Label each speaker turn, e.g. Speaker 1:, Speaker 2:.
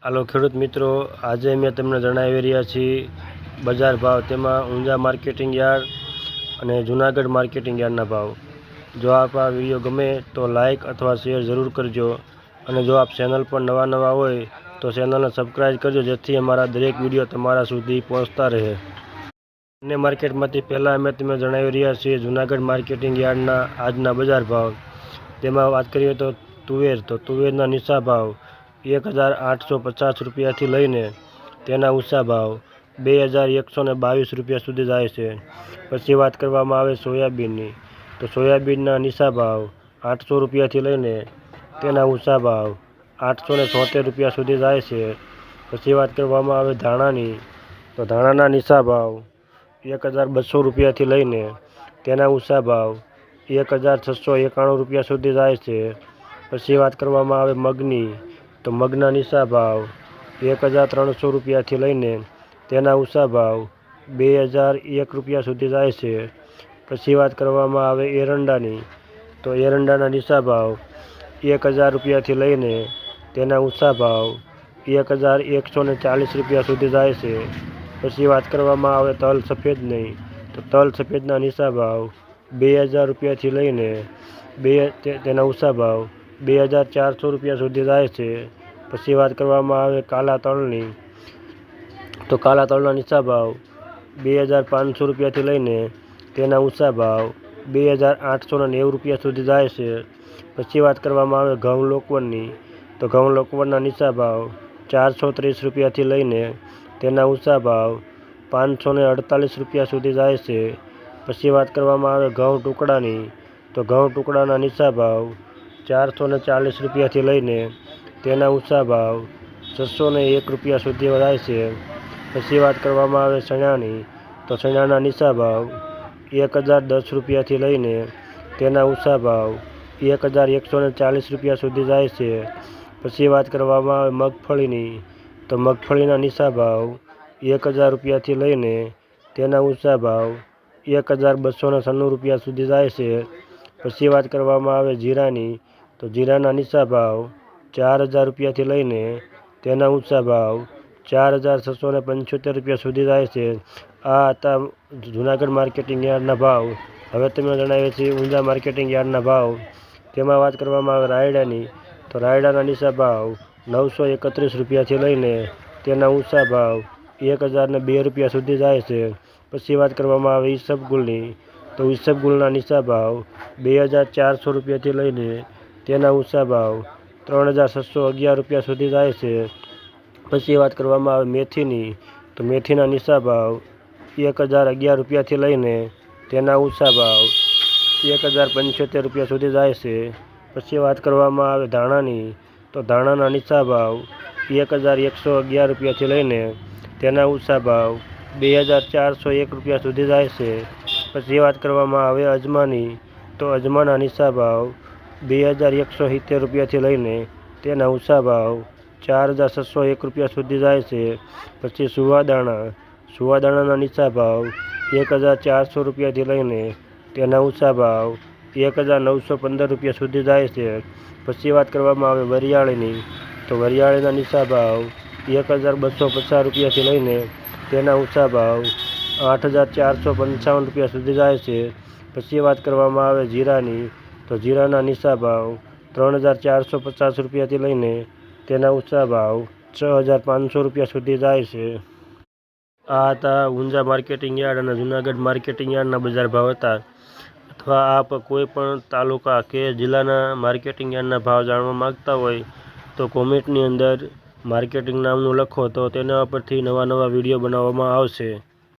Speaker 1: હાલો ખેડૂત મિત્રો, આજે મેં તમને જણાવી રહ્યા છીએ બજાર ભાવ, તેમાં ઊંઝા માર્કેટિંગ યાર્ડ અને જૂનાગઢ માર્કેટિંગ યાર્ડના ભાવ। જો આપ આ વિડીયો ગમે તો લાઇક અથવા શેર જરૂર કરજો, અને જો આપ ચેનલ પર નવા હોય તો ચેનલને સબસ્ક્રાઈબ કરજો, જેથી અમારા દરેક વિડીયો તમારા સુધી પહોંચતા રહે। બંને માર્કેટમાંથી પહેલાં અમે તમને જણાવી રહ્યા છીએ જૂનાગઢ માર્કેટિંગ યાર્ડના આજના બજાર ભાવ। તેમાં વાત કરીએ તો તુવેરના નીચા ભાવ 1850 રૂપિયાથી લઈને તેના ઊંચા ભાવ 2122 રૂપિયા સુધી જાય છે। પછી વાત કરવામાં આવે સોયાબીનની, તો સોયાબીનના નીચા ભાવ 800 રૂપિયાથી લઈને તેના ઊંચા ભાવ 876 રૂપિયા સુધી જાય છે। પછી વાત કરવામાં આવે ધાણાની, તો ધાણાના નીચા ભાવ 1200 રૂપિયાથી લઈને તેના ઊંચા ભાવ 1691 રૂપિયા સુધી જાય છે। પછી વાત કરવામાં આવે મગની, તો મગના નીચા ભાવ 1300 રૂપિયાથી લઈને તેના ઊંચા ભાવ 2001 રૂપિયા સુધી જાય છે। પછી વાત કરવામાં આવે એરંડાની, તો એરંડાના નીચા ભાવ 1000 રૂપિયાથી લઈને તેના ઊંચા ભાવ 1140 રૂપિયા સુધી જાય છે। પછી વાત કરવામાં આવે તલ સફેદની, તો તલ સફેદના નીચા ભાવ 2000 રૂપિયાથી લઈને તેના ઊંચા ભાવ 2400 રૂપિયા સુધી જાય છે। પછી વાત કરવામાં આવે કાલા તલની, તો કાલા તલના નીચા ભાવ 2500 રૂપિયાથી લઈને તેના ઊંચા ભાવ 2890 રૂપિયા સુધી જાય છે। પછી વાત કરવામાં આવે ઘઉં લોકવનની, તો ઘઉં લોકવનના નીચા ભાવ 430 રૂપિયાથી લઈને તેના ઊંચા ભાવ 548 રૂપિયા સુધી જાય છે। પછી વાત કરવામાં આવે ઘઉં ટુકડાની, તો ઘઉં ટુકડાના નીચા ભાવ 440 રૂપિયાથી લઈને તેના ઊંચા ભાવ 601 રૂપિયા સુધી જાય છે। પછી વાત કરવામાં આવે ચણાની, તો ચણાના નીચા ભાવ 1010 રૂપિયાથી લઈને તેના ઊંચા ભાવ 1140 રૂપિયા સુધી જાય છે। પછી વાત કરવામાં આવે મગફળીની, તો મગફળીના નીચા ભાવ 1000 રૂપિયાથી લઈને તેના ઊંચા ભાવ 1296 રૂપિયા સુધી જાય છે। પછી વાત કરવામાં આવે જીરાની, તો જીરાના નીચા ભાવ 4000 રૂપિયાથી લઈને તેના ઊંચા ભાવ 4675 રૂપિયા સુધી જાય છે। આ હતા જૂનાગઢ માર્કેટિંગ યાર્ડના ભાવ। હવે તમે જણાવીએ છીએ ઊંઝા માર્કેટિંગ યાર્ડના ભાવ। તેમાં વાત કરવામાં આવે રાયડાની, તો રાયડાના નીચા ભાવ 931 રૂપિયાથી લઈને તેના ઊંચા ભાવ 1002 રૂપિયા સુધી જાય છે। પછી વાત કરવામાં આવે ઈસબગુલની, તો ઈસબગુલના નીચા ભાવ 2400 રૂપિયાથી લઈને તેના ઊંચા ભાવ 3611 રૂપિયા સુધી જાય છે। પછી વાત કરવામાં આવે મેથીની, તો મેથીના નીચા ભાવ 1011 રૂપિયાથી લઈને તેના ઊંચા ભાવ 1075 રૂપિયા સુધી જાય છે। પછી વાત કરવામાં આવે ધાણાની, તો ધાણાના નીચા ભાવ 1111 રૂપિયાથી લઈને તેના ઊંચા ભાવ 2401 રૂપિયા સુધી જાય છે। પછી વાત કરવામાં આવે અજમાની, તો અજમાના નીચા ભાવ 2170 રૂપિયાથી લઈને તેના ઊંચા ભાવ 4601 રૂપિયા સુધી જાય છે। પછી સુવાદાણાના નીચા ભાવ 1400 રૂપિયાથી લઈને તેના ઊંચા ભાવ 1915 રૂપિયા સુધી જાય છે। પછી વાત કરવામાં આવે વરિયાળીની, તો વરિયાળીના નીચા ભાવ 1250 રૂપિયાથી લઈને તેના ઊંચા ભાવ 8455 રૂપિયા સુધી જાય છે। પછી વાત કરવામાં આવે જીરાની, તો જીરાના નીચા ભાવ 3450 રૂપિયાથી લઈને તેના ઊંચા ભાવ 6500 રૂપિયા સુધી જાય છે। આ હતા ઊંઝા માર્કેટિંગ યાર્ડ અને જૂનાગઢ માર્કેટિંગ યાર્ડના બજાર ભાવ હતા। અથવા આપ કોઈ પણ તાલુકા કે જિલ્લાના માર્કેટિંગ યાર્ડના ભાવ જાણવા માગતા હોય તો કોમેન્ટની અંદર માર્કેટિંગ નામનું લખો, તો તેના પરથી નવા વિડીયો બનાવવામાં આવશે।